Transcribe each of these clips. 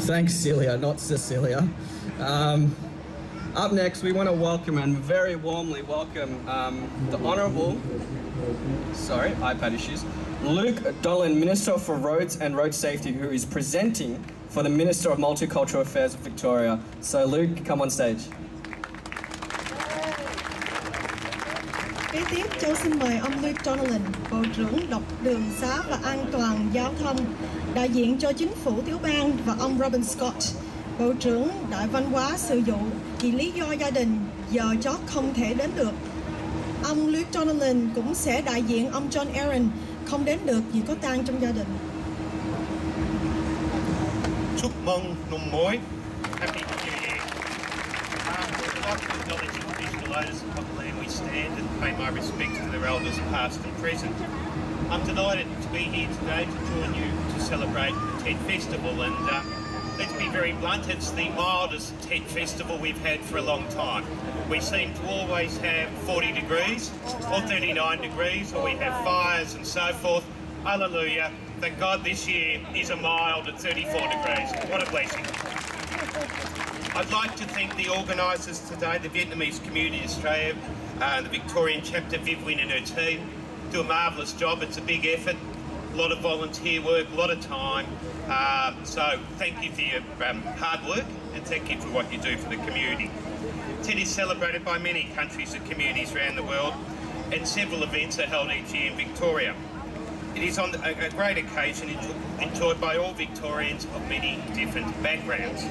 Thanks, Celia, not Cecilia. Up next, we want to welcome and very warmly welcome the Honourable, iPad issues, Luke Dolan, Minister for Roads and Road Safety, who is presenting for the Minister of Multicultural Affairs of Victoria. So Luke, come on stage. Kế tiếp, Châu xin mời ông Luke Dolan, Bộ trưởng Độc đường xá và An toàn giao thông, đại diện cho chính phủ tiểu bang, và ông Robin Scott, Bộ trưởng Đại văn hóa sự vụ, vì lý do gia đình giờ chót không thể đến được. Ông Luke Dolan cũng sẽ đại diện ông John Aaron không đến được vì có tang trong gia đình. Chúc mừng năm mới. Happy New Year. I'd like to acknowledge the traditional owners of the land we stand and pay my respects to their elders past and present. I'm delighted to be here today to join you to celebrate the TED Festival, and let's be very blunt, it's the mildest TED Festival we've had for a long time. We seem to always have 40 degrees or 39 degrees, or we have fires and so forth. Hallelujah. Thank God this year is a mild at 34 degrees. What a blessing. I'd like to thank the organisers today, the Vietnamese Community Australia, the Victorian chapter, Viv Wynn and her team, do a marvellous job. It's a big effort, a lot of volunteer work, a lot of time. So thank you for your hard work, and thank you for what you do for the community. TED is celebrated by many countries and communities around the world, and several events are held each year in Victoria. It is on a great occasion enjoyed by all Victorians of many different backgrounds.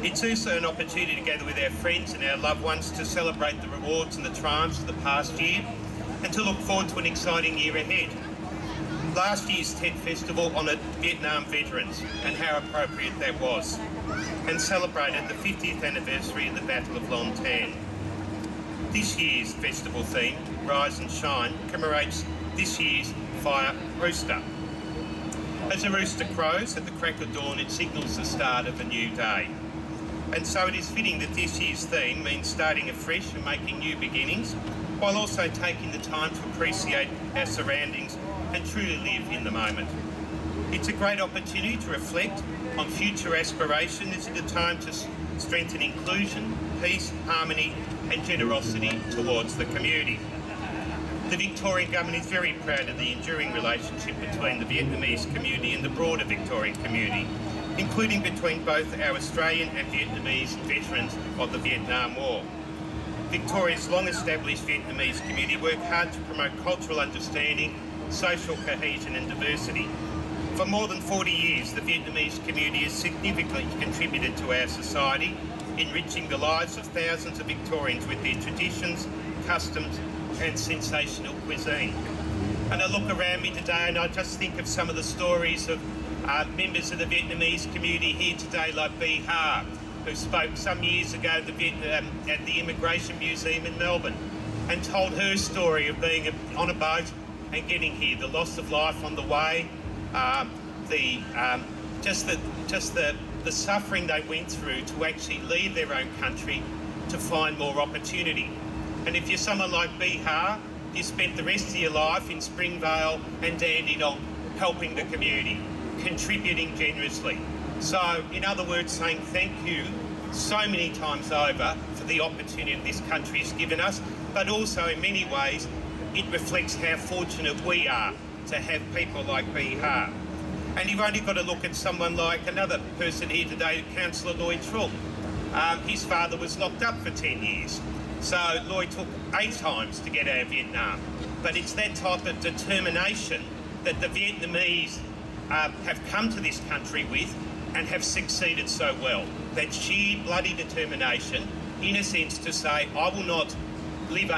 It's also an opportunity to gather with our friends and our loved ones to celebrate the rewards and the triumphs of the past year, and to look forward to an exciting year ahead. Last year's TED Festival honoured Vietnam veterans, and how appropriate that was, and celebrated the 50th anniversary of the Battle of Long Tan. This year's festival theme, Rise and Shine, commemorates this year's fire rooster. As a rooster crows at the crack of dawn, it signals the start of a new day. And so it is fitting that this year's theme means starting afresh and making new beginnings, while also taking the time to appreciate our surroundings and truly live in the moment. It's a great opportunity to reflect on future aspirations. It's a time to strengthen inclusion, peace, harmony and generosity towards the community. The Victorian Government is very proud of the enduring relationship between the Vietnamese community and the broader Victorian community, including between both our Australian and Vietnamese veterans of the Vietnam War. Victoria's long-established Vietnamese community work hard to promote cultural understanding, social cohesion and diversity. For more than 40 years, the Vietnamese community has significantly contributed to our society, enriching the lives of thousands of Victorians with their traditions, customs and sensational cuisine. And I look around me today and I just think of some of the stories of members of the Vietnamese community here today, like Bee Ha, who spoke some years ago at the Immigration Museum in Melbourne, and told her story of being on a boat and getting here, the loss of life on the way, the suffering they went through to actually leave their own country to find more opportunity. And if you're someone like Bee Ha, you spent the rest of your life in Springvale and Dandenong helping the community, contributing generously. So, in other words, saying thank you so many times over for the opportunity this country has given us, but also in many ways it reflects how fortunate we are to have people like Bee Ha. And you've only got to look at someone like another person here today, Councillor Lloyd Truong. His father was locked up for 10 years. So Lloyd took 8 times to get out of Vietnam. But it's that type of determination that the Vietnamese have come to this country with and have succeeded so well. That sheer bloody determination, in a sense, to say, I will not live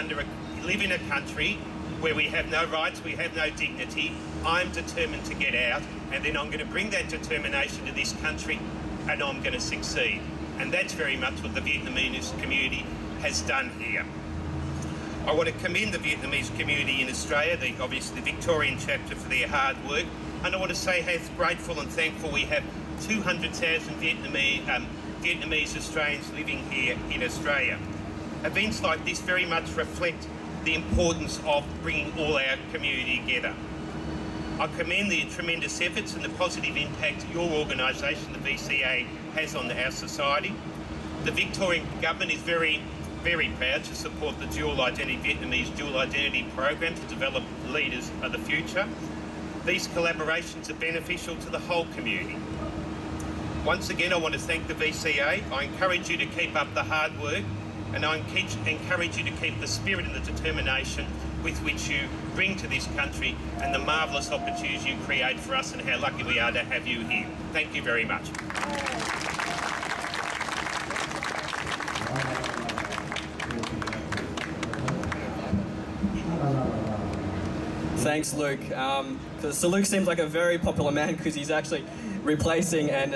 in a country where we have no rights, we have no dignity. I'm determined to get out, and then I'm going to bring that determination to this country, and I'm going to succeed. And that's very much what the Vietnamese community has done here. I want to commend the Vietnamese community in Australia, obviously the Victorian chapter, for their hard work, and I want to say how grateful and thankful we have 200,000 Vietnamese Australians living here in Australia. Events like this very much reflect the importance of bringing all our community together. I commend the tremendous efforts and the positive impact your organisation, the VCA, has on our society. The Victorian Government is very proud to support the Vietnamese dual identity program to develop leaders of the future. These collaborations are beneficial to the whole community. Once again, I want to thank the VCA. I encourage you to keep up the hard work, and I encourage you to keep the spirit and the determination with which you bring to this country and the marvellous opportunities you create for us, and how lucky we are to have you here. Thank you very much. Thanks, Luke. So Luke seems like a very popular man because he's actually replacing and,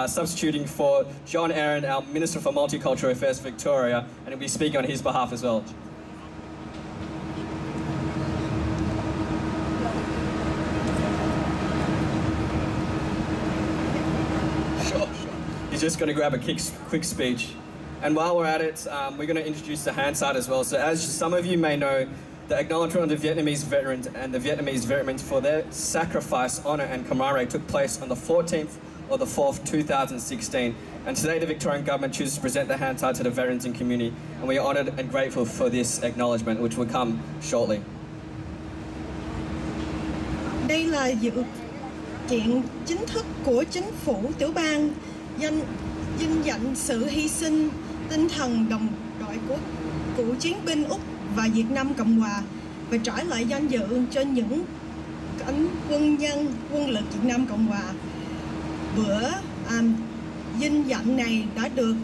substituting for John Aaron, our Minister for Multicultural Affairs Victoria, and he'll be speaking on his behalf as well. Sure. He's just going to grab a quick speech. And while we're at it, we're going to introduce the Hansard as well. So as some of you may know, the acknowledgement of the Vietnamese veterans and the Vietnamese veterans for their sacrifice, honour and camaraderie took place on the 14th of the 4th, 2016. And today the Victorian Government chooses to present the Hansard to the veterans and community. And we are honoured and grateful for this acknowledgement, which will come shortly. Đây là dự kiện chính thức của chính phủ tiểu bang vinh danh sự hy sinh tinh thần đồng đội của cựu chiến binh Úc và Việt Nam Cộng Hòa và trả lại danh dự cho những cánh quân lực Việt Nam Cộng Hòa. Bữa vinh danh này đã được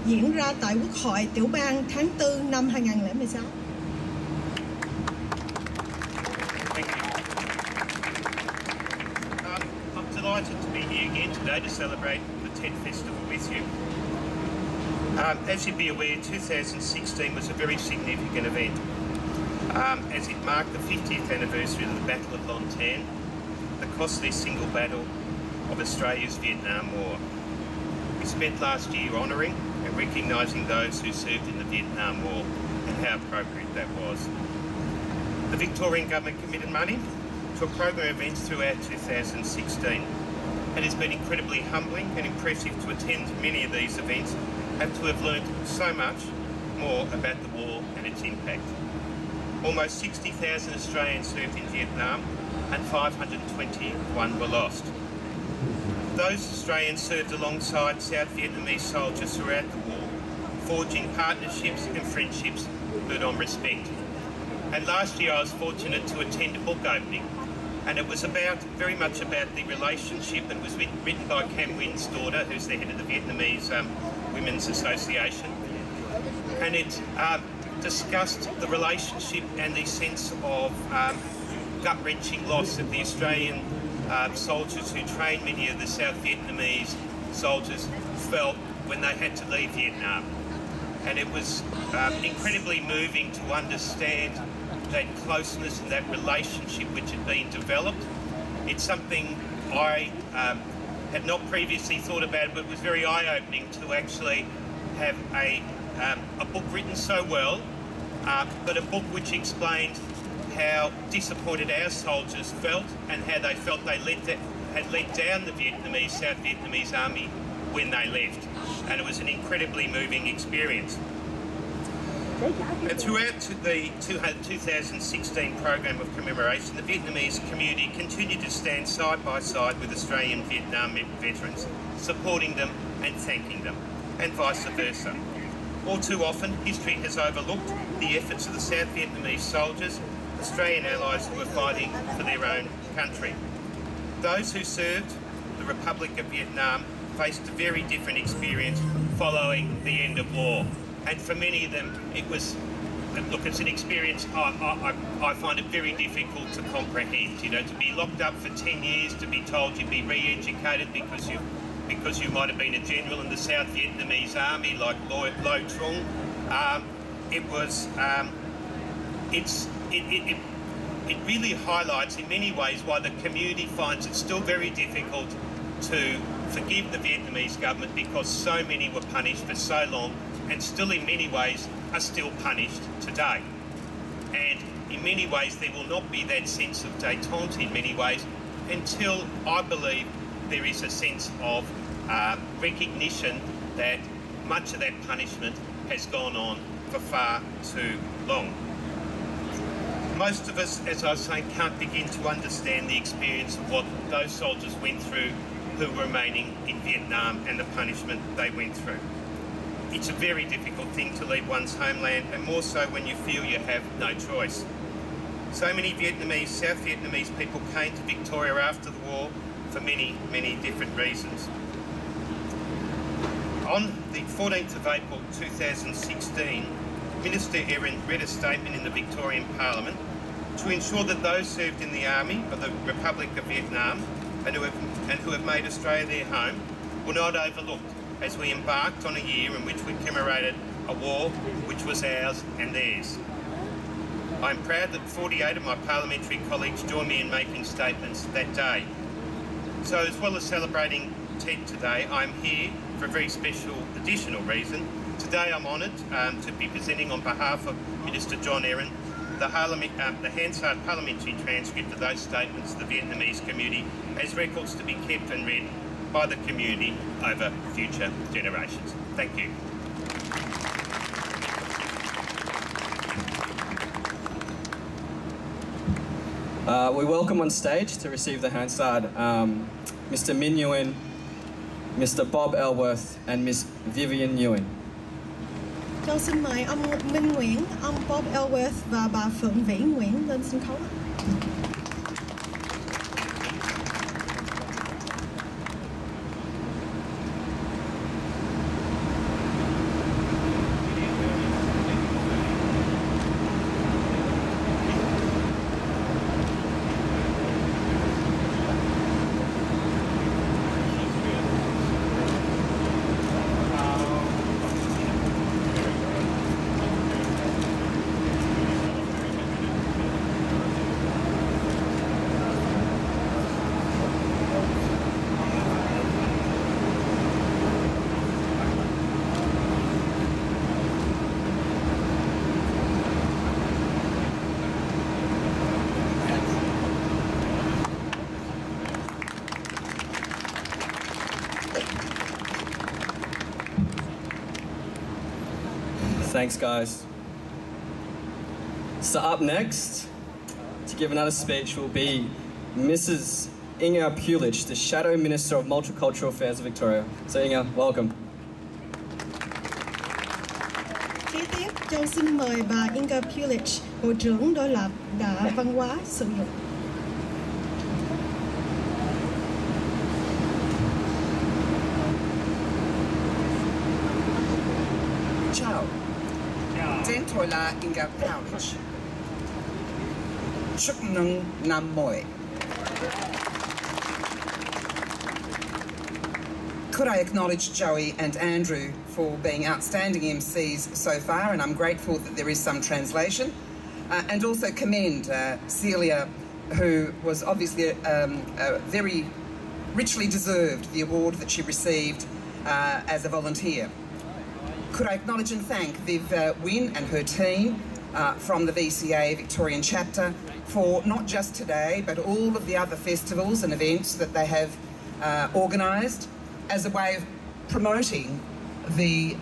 diễn ra tại Quốc hội tiểu bang tháng 4 năm 2016. I'm delighted to be here again today to celebrate the TED Festival with you. As you'd be aware, 2016 was a very significant event, as it marked the 50th anniversary of the Battle of Long Tan, the costly single battle of Australia's Vietnam War. We spent last year honouring and recognising those who served in the Vietnam War, and how appropriate that was. The Victorian Government committed money to a program of events throughout 2016. It has been incredibly humbling and impressive to attend many of these events and to have learned so much more about the war and its impact. Almost 60,000 Australians served in Vietnam and 521 were lost. Those Australians served alongside South Vietnamese soldiers throughout the war, forging partnerships and friendships built on respect. And last year I was fortunate to attend a book opening, and it was very much about the relationship that was written by Cam Nguyen's daughter, who's the head of the Vietnamese Women's Association, and it discussed the relationship and the sense of gut-wrenching loss of the Australian soldiers who trained many of the South Vietnamese soldiers felt when they had to leave Vietnam. And it was incredibly moving to understand that closeness and that relationship which had been developed. It's something I had not previously thought about, but it was very eye-opening to actually have a book written so well, but a book which explained how disappointed our soldiers felt and how they felt they had let down the South Vietnamese army when they left. And it was an incredibly moving experience. And throughout the 2016 program of commemoration, the Vietnamese community continued to stand side by side with Australian Vietnam veterans, supporting them and thanking them, and vice versa. All too often, history has overlooked the efforts of the South Vietnamese soldiers, Australian allies who were fighting for their own country. Those who served the Republic of Vietnam faced a very different experience following the end of war. And for many of them, it was, look, it's an experience I find it very difficult to comprehend. You know, to be locked up for 10 years, to be told you'd be re-educated because you might have been a general in the South Vietnamese army, like Lo Trung. It really highlights in many ways why the community finds it still very difficult to forgive the Vietnamese government, because so many were punished for so long and still in many ways are still punished today. And in many ways there will not be that sense of détente in many ways until I believe there is a sense of recognition that much of that punishment has gone on for far too long. Most of us, as I was saying, can't begin to understand the experience of what those soldiers went through who were remaining in Vietnam and the punishment they went through. It's a very difficult thing to leave one's homeland, and more so when you feel you have no choice. So many Vietnamese, South Vietnamese people came to Victoria after the war for many, many different reasons. On the 14th of April 2016, Minister Erin read a statement in the Victorian Parliament to ensure that those served in the Army of the Republic of Vietnam and who have made Australia their home were not overlooked as we embarked on a year in which we commemorated a war which was ours and theirs. I'm proud that 48 of my parliamentary colleagues joined me in making statements that day. So as well as celebrating TED today, I'm here for a very special additional reason. Today I'm honoured to be presenting on behalf of Minister John Erin the Hansard parliamentary transcript of those statements to the Vietnamese community as records to be kept and read by the community over future generations. Thank you. We welcome on stage to receive the Hansard Mr. Minh Nguyen, Mr. Bob Ellsworth and Ms. Vivian Nguyen. Châu xin mời ông Minh Nguyễn, ông Bob Ellsworth và bà Phượng Vĩ Nguyễn lên sân khấu. Thanks, guys. So up next, to give another speech, will be Mrs. Inga Pulich, the Shadow Minister of Multicultural Affairs of Victoria. So Inga, welcome. Kế tiếp, Châu xin mời bà Inga Pulich, Bộ trưởng Đối lập Đa Văn hóa Sự dục. Ciao. Tên tôi là Inga Pulich. CaltiNG Nam Moi. Could I acknowledge Joey and Andrew for being outstanding MCs so far, and I'm grateful that there is some translation, and also commend Celia, who was obviously very richly deserved the award that she received as a volunteer. Could I acknowledge and thank Viv Nguyen and her team from the VCA Victorian chapter for not just today, but all of the other festivals and events that they have organised as a way of promoting the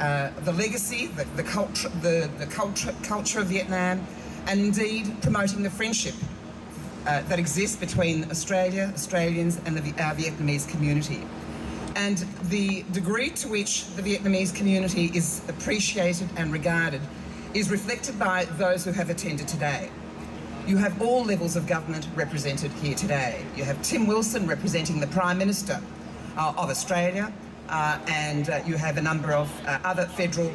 legacy, the culture of Vietnam, and indeed promoting the friendship that exists between Australia, Australians, and the Vietnamese community. And the degree to which the Vietnamese community is appreciated and regarded is reflected by those who have attended today. You have all levels of government represented here today. You have Tim Wilson representing the Prime Minister of Australia, and you have a number of other federal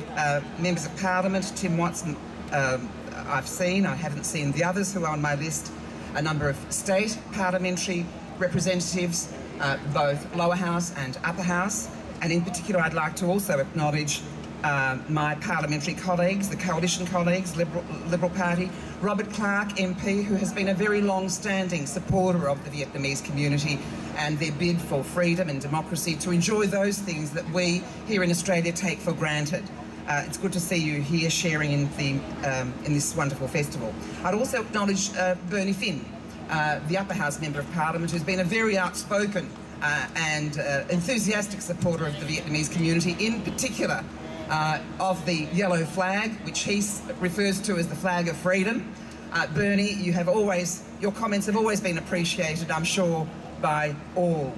members of Parliament. Tim Watson I've seen, I haven't seen the others who are on my list. A number of state parliamentary representatives, both lower house and upper house, and in particular I'd like to also acknowledge my parliamentary colleagues, the coalition colleagues, Liberal Party, Robert Clark MP, who has been a very long-standing supporter of the Vietnamese community and their bid for freedom and democracy to enjoy those things that we here in Australia take for granted. It's good to see you here sharing in this wonderful festival. I'd also acknowledge Bernie Finn, the Upper House Member of Parliament, who's been a very outspoken and enthusiastic supporter of the Vietnamese community, in particular of the yellow flag, which he refers to as the flag of freedom. Bernie, your comments have always been appreciated, I'm sure, by all.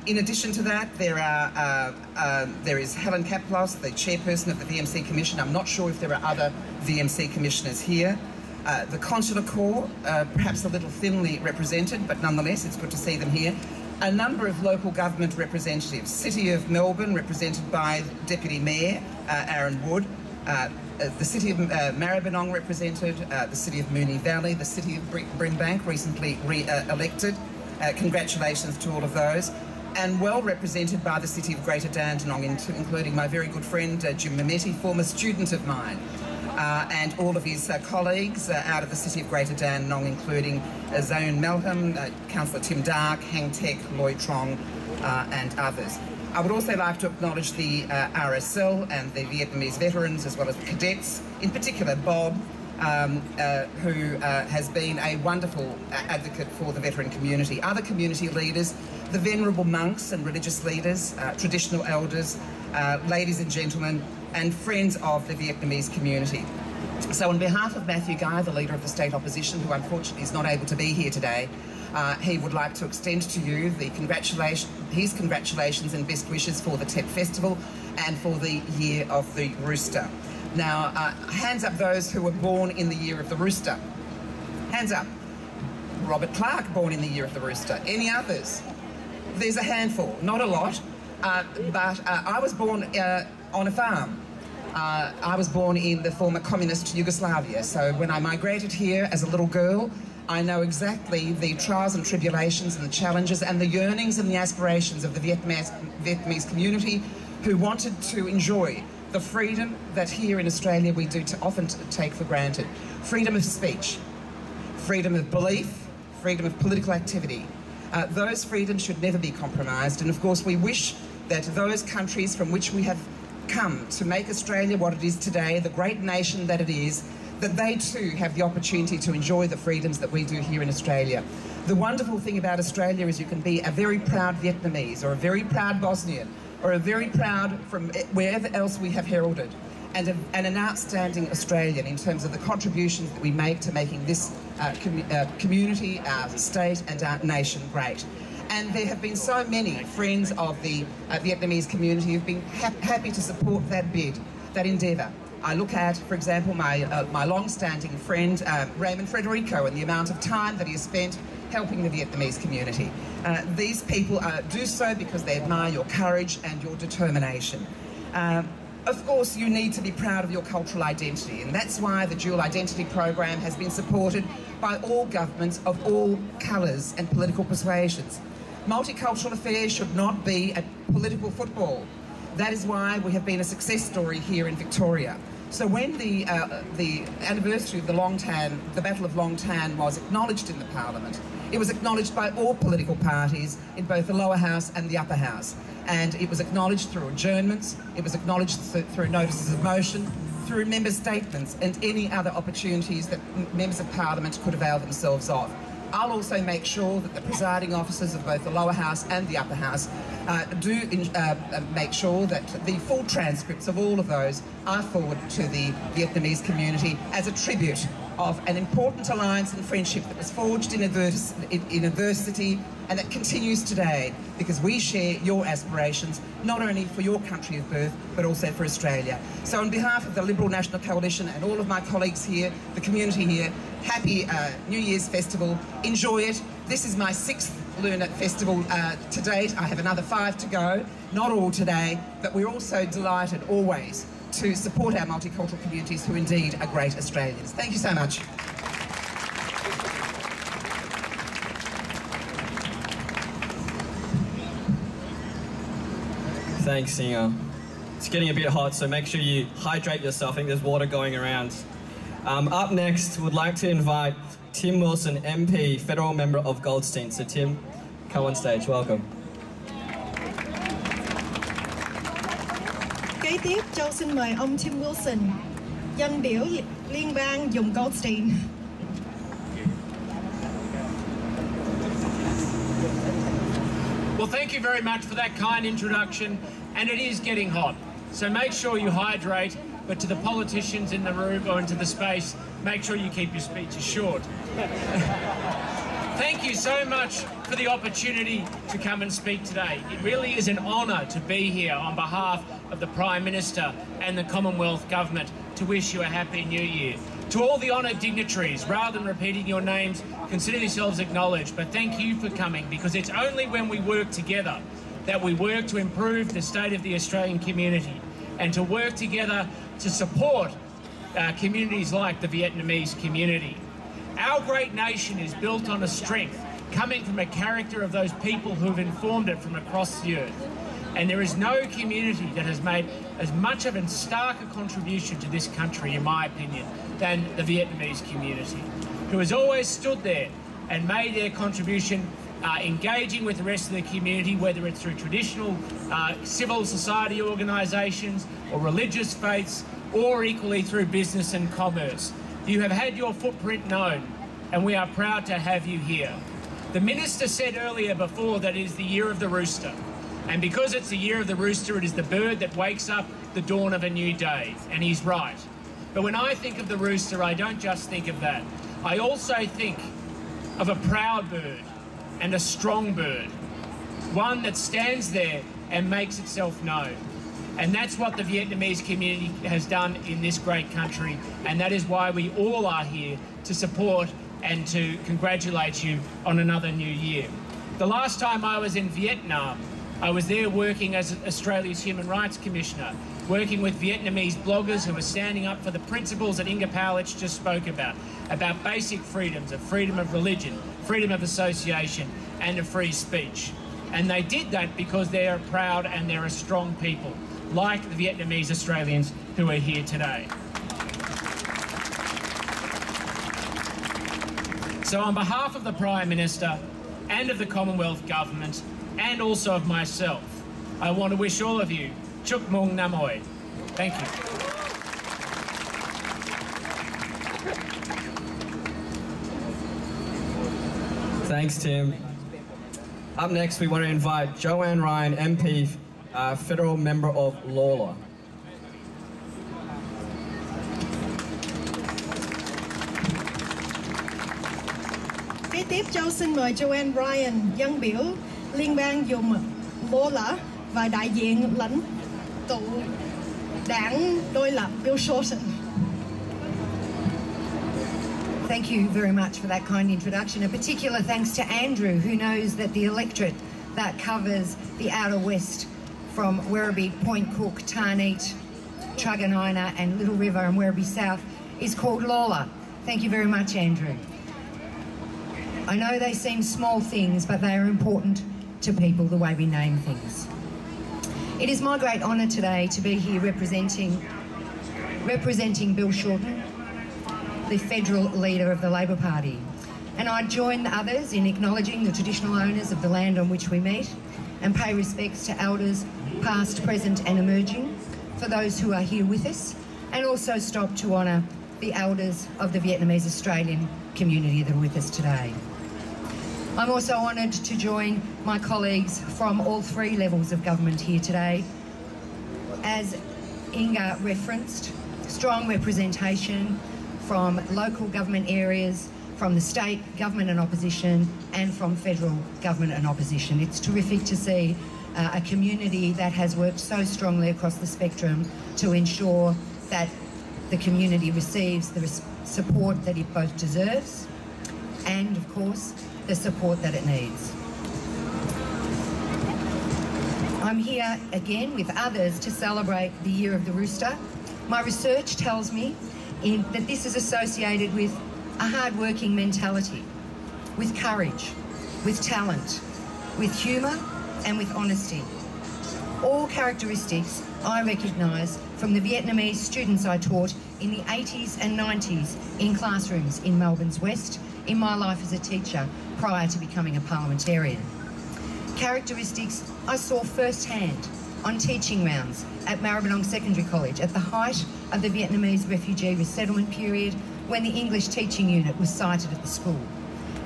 In addition to that, there is Helen Kaplos, the chairperson of the VMC Commission. I'm not sure if there are other VMC commissioners here. The Consular Corps, perhaps a little thinly represented, but nonetheless, it's good to see them here. A number of local government representatives. City of Melbourne, represented by Deputy Mayor Aaron Wood. The City of Maribyrnong represented, the City of Moonee Valley, the City of Brimbank, recently re-elected. Congratulations to all of those. And well represented by the City of Greater Dandenong, including my very good friend Jim Mametti, former student of mine, and all of his colleagues out of the City of Greater Dandenong, including Zaun Malcolm, Councillor Tim Dark, Hang Tek, Loy Trong, and others. I would also like to acknowledge the RSL and the Vietnamese veterans, as well as the cadets, in particular Bob, who has been a wonderful advocate for the veteran community. Other community leaders, the venerable monks and religious leaders, traditional elders, ladies and gentlemen, and friends of the Vietnamese community. So on behalf of Matthew Guy, the Leader of the State Opposition, who unfortunately is not able to be here today, he would like to extend to you his congratulations and best wishes for the TEP Festival and for the Year of the Rooster. Now, hands up those who were born in the Year of the Rooster. Hands up. Robert Clark, born in the Year of the Rooster. Any others? There's a handful, not a lot, but I was born on a farm. I was born in the former communist Yugoslavia, so when I migrated here as a little girl, I know exactly the trials and tribulations and the challenges and the yearnings and the aspirations of the Vietnamese community, who wanted to enjoy the freedom that here in Australia we do often take for granted. Freedom of speech, freedom of belief, freedom of political activity. Those freedoms should never be compromised, and of course we wish that those countries from which we have come to make Australia what it is today, the great nation that it is, that they too have the opportunity to enjoy the freedoms that we do here in Australia. The wonderful thing about Australia is you can be a very proud Vietnamese, or a very proud Bosnian, or a very proud from wherever else we have heralded, and an outstanding Australian in terms of the contributions that we make to making this community, our state and our nation great. And there have been so many friends of the Vietnamese community who've been happy to support that bid, that endeavour. I look at, for example, my long-standing friend Raymond Frederico and the amount of time that he has spent helping the Vietnamese community. These people do so because they admire your courage and your determination. Of course, you need to be proud of your cultural identity, and that's why the Dual Identity Program has been supported by all governments of all colours and political persuasions. Multicultural affairs should not be a political football. That is why we have been a success story here in Victoria. So when the anniversary of the Battle of Long Tan was acknowledged in the Parliament, it was acknowledged by all political parties in both the lower house and the upper house. And it was acknowledged through adjournments, it was acknowledged through notices of motion, through member statements and any other opportunities that members of Parliament could avail themselves of. I'll also make sure that the presiding officers of both the lower house and the upper house do make sure that the full transcripts of all of those are forwarded to the Vietnamese community as a tribute of an important alliance and friendship that was forged in adversity and that continues today, because we share your aspirations, not only for your country of birth, but also for Australia. So on behalf of the Liberal National Coalition and all of my colleagues here, the community here, happy New Year's Festival. Enjoy it. This is my 6th Lunar Festival to date. I have another 5 to go, not all today, but we're also delighted always to support our multicultural communities who indeed are great Australians. Thank you so much. Thanks, Singer. It's getting a bit hot, so make sure you hydrate yourself. I think there's water going around. Up next, would like to invite Tim Wilson, MP, Federal Member of Goldstein. So Tim, come on stage. Welcome. Kế tiếp, Châu xin mời ông Tim Wilson, dân biểu liên bang dùng Goldstein. Well, thank you very much for that kind introduction, and it is getting hot, so make sure you hydrate, but to the politicians in the room or into the space, make sure you keep your speeches short. Thank you so much for the opportunity to come and speak today. It really is an honour to be here on behalf of the Prime Minister and the Commonwealth Government to wish you a happy new year. To all the honoured dignitaries, rather than repeating your names, consider yourselves acknowledged, but thank you for coming, because it's only when we work together that we work to improve the state of the Australian community and to work together to support communities like the Vietnamese community. Our great nation is built on a strength coming from a character of those people who have informed it from across the earth. And there is no community that has made as much of a starker contribution to this country, in my opinion, than the Vietnamese community, who has always stood there and made their contribution engaging with the rest of the community, whether it's through traditional civil society organisations or religious faiths, or equally through business and commerce. You have had your footprint known, and we are proud to have you here. The Minister said earlier before that it is the year of the rooster, and because it's the year of the rooster, it is the bird that wakes up the dawn of a new day, and he's right. But when I think of the rooster, I don't just think of that. I also think of a proud bird and a strong bird, one that stands there and makes itself known. And that's what the Vietnamese community has done in this great country, and that is why we all are here to support and to congratulate you on another new year. The last time I was in Vietnam, I was there working as Australia's Human Rights Commissioner, working with Vietnamese bloggers who were standing up for the principles that Inga Powlich just spoke about basic freedoms, of freedom of religion, freedom of association, and of free speech. And they did that because they are proud and they're a strong people, like the Vietnamese Australians who are here today. So on behalf of the Prime Minister and of the Commonwealth Government, and also of myself, I want to wish all of you Chúc Mừng Năm Mới. Thank you. Thanks, Tim. Up next, we want to invite Joanne Ryan, MP, Federal Member of Lawler. Kế tiếp, Châu xin mời Joanne Ryan, dân biểu liên bang dùng Lawler và đại diện lãnh tụ đảng đối lập Bill Shorten. Thank you very much for that kind introduction. A particular thanks to Andrew, who knows that the electorate that covers the outer west from Werribee, Point Cook, Tarneet, Truganina and Little River and Werribee South is called Lawler. Thank you very much, Andrew. I know they seem small things, but they are important to people the way we name things. It is my great honour today to be here representing Bill Shorten, the federal leader of the Labor Party. And I join the others in acknowledging the traditional owners of the land on which we meet and pay respects to elders past, present and emerging, for those who are here with us, and also stop to honour the elders of the Vietnamese Australian community that are with us today. I'm also honoured to join my colleagues from all three levels of government here today. As Inga referenced, strong representation from local government areas, from the state government and opposition, and from federal government and opposition. It's terrific to see a community that has worked so strongly across the spectrum to ensure that the community receives the support that it both deserves and, of course, the support that it needs. I'm here again with others to celebrate the Year of the Rooster. My research tells me that this is associated with a hard-working mentality, with courage, with talent, with humour and with honesty. All characteristics I recognise from the Vietnamese students I taught in the 80s and 90s in classrooms in Melbourne's West, in my life as a teacher prior to becoming a parliamentarian. Characteristics I saw firsthand on teaching rounds at Maribyrnong Secondary College at the height of the Vietnamese refugee resettlement period, when the English teaching unit was sited at the school.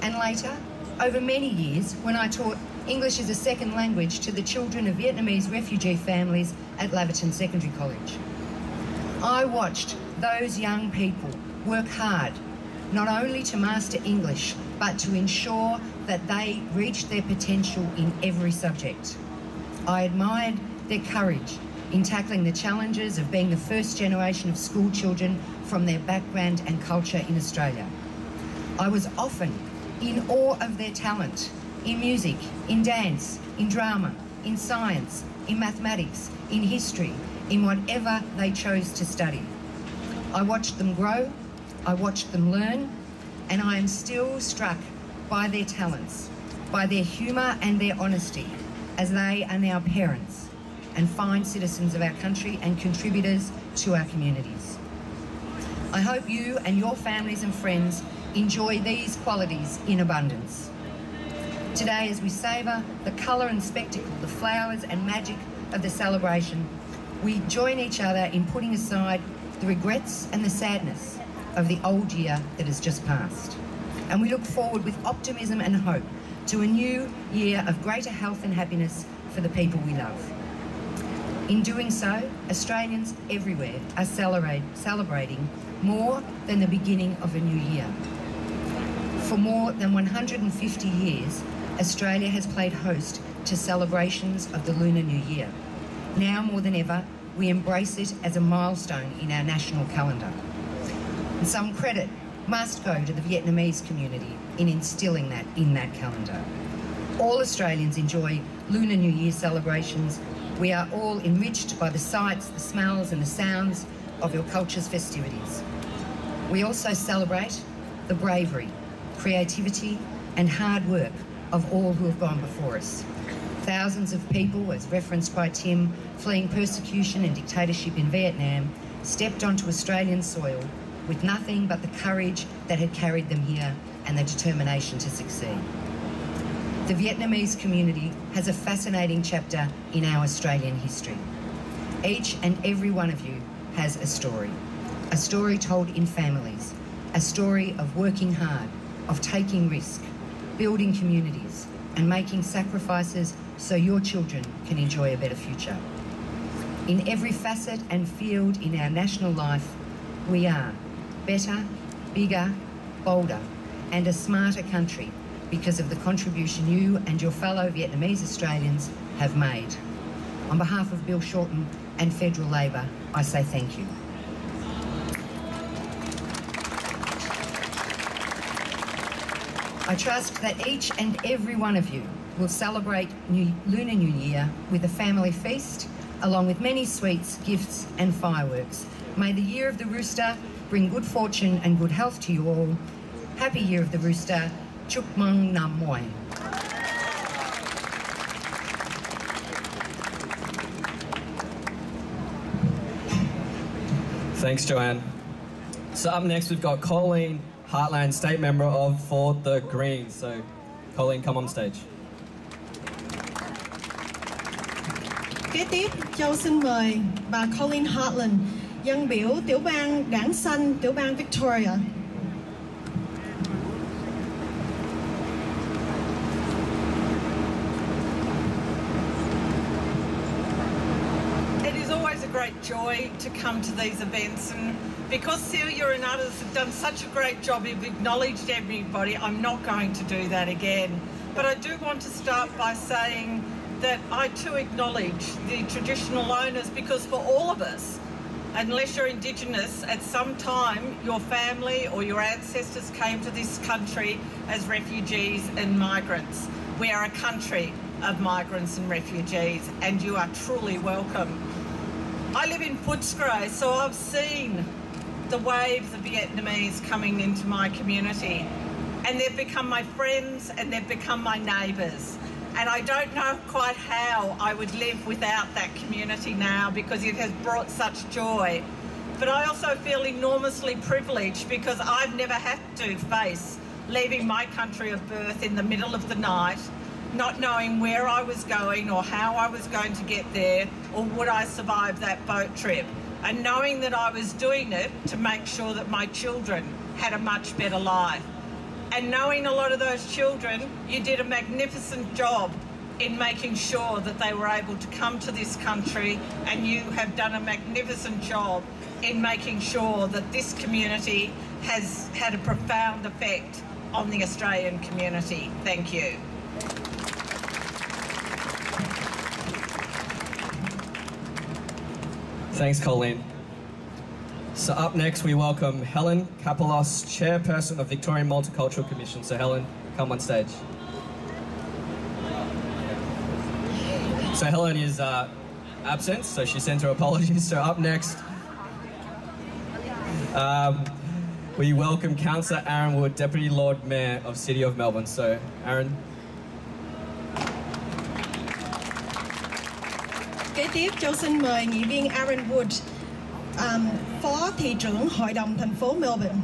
And later, over many years, when I taught English as a second language to the children of Vietnamese refugee families at Laverton Secondary College. I watched those young people work hard, not only to master English, but to ensure that they reached their potential in every subject. I admired their courage in tackling the challenges of being the first generation of school children from their background and culture in Australia. I was often in awe of their talent in music, in dance, in drama, in science, in mathematics, in history, in whatever they chose to study. I watched them grow, I watched them learn, and I am still struck by their talents, by their humour and their honesty, as they are now parents and fine citizens of our country and contributors to our communities. I hope you and your families and friends enjoy these qualities in abundance. Today, as we savour the colour and spectacle, the flowers and magic of the celebration, we join each other in putting aside the regrets and the sadness of the old year that has just passed. And we look forward with optimism and hope to a new year of greater health and happiness for the people we love. In doing so, Australians everywhere are celebrating more than the beginning of a new year. For more than 150 years, Australia has played host to celebrations of the Lunar New Year. Now more than ever, we embrace it as a milestone in our national calendar. And some credit must go to the Vietnamese community in instilling that in that calendar. All Australians enjoy Lunar New Year celebrations. We are all enriched by the sights, the smells and the sounds of your culture's festivities. We also celebrate the bravery, creativity and hard work of all who have gone before us. Thousands of people, as referenced by Tim, fleeing persecution and dictatorship in Vietnam, stepped onto Australian soil with nothing but the courage that had carried them here and the determination to succeed. The Vietnamese community has a fascinating chapter in our Australian history. Each and every one of you has a story told in families, a story of working hard, of taking risk, building communities and making sacrifices so your children can enjoy a better future. In every facet and field in our national life, we are better, bigger, bolder and a smarter country because of the contribution you and your fellow Vietnamese Australians have made. On behalf of Bill Shorten and Federal Labor, I say thank you. I trust that each and every one of you will celebrate Lunar New Year with a family feast, along with many sweets, gifts and fireworks. May the Year of the Rooster bring good fortune and good health to you all. Happy Year of the Rooster. Chúc mừng năm mới. Thanks, Joanne. So up next, we've got Colleen Heartland, State Member for the Greens. So, Colleen, come on stage. Kế tiếp, Châu xin mời bà Colleen Heartland, dân biểu tiểu bang Đảng Xanh, tiểu bang Victoria. Great joy to come to these events, and because Celia and others have done such a great job of acknowledged everybody, I'm not going to do that again. But I do want to start by saying that I too acknowledge the traditional owners, because for all of us, unless you're Indigenous, at some time your family or your ancestors came to this country as refugees and migrants. We are a country of migrants and refugees, and you are truly welcome. I live in Footscray, so I've seen the waves of Vietnamese coming into my community, and they've become my friends and they've become my neighbours. And I don't know quite how I would live without that community now, because it has brought such joy. But I also feel enormously privileged because I've never had to face leaving my country of birth in the middle of the night not knowing where I was going or how I was going to get there or would I survive that boat trip, and knowing that I was doing it to make sure that my children had a much better life. And knowing a lot of those children, you did a magnificent job in making sure that they were able to come to this country, and you have done a magnificent job in making sure that this community has had a profound effect on the Australian community. Thank you. Thanks, Colleen. So up next, we welcome Helen Kapelos, Chairperson of Victorian Multicultural Commission. So Helen, come on stage. So Helen is absent, so she sent her apologies. So up next, we welcome Councillor Aaron Wood, Deputy Lord Mayor of City of Melbourne. So Aaron. Kế tiếp, Châu xin mời nghị viên Aaron Wood, Phó Thị trưởng Hội đồng thành phố Melbourne.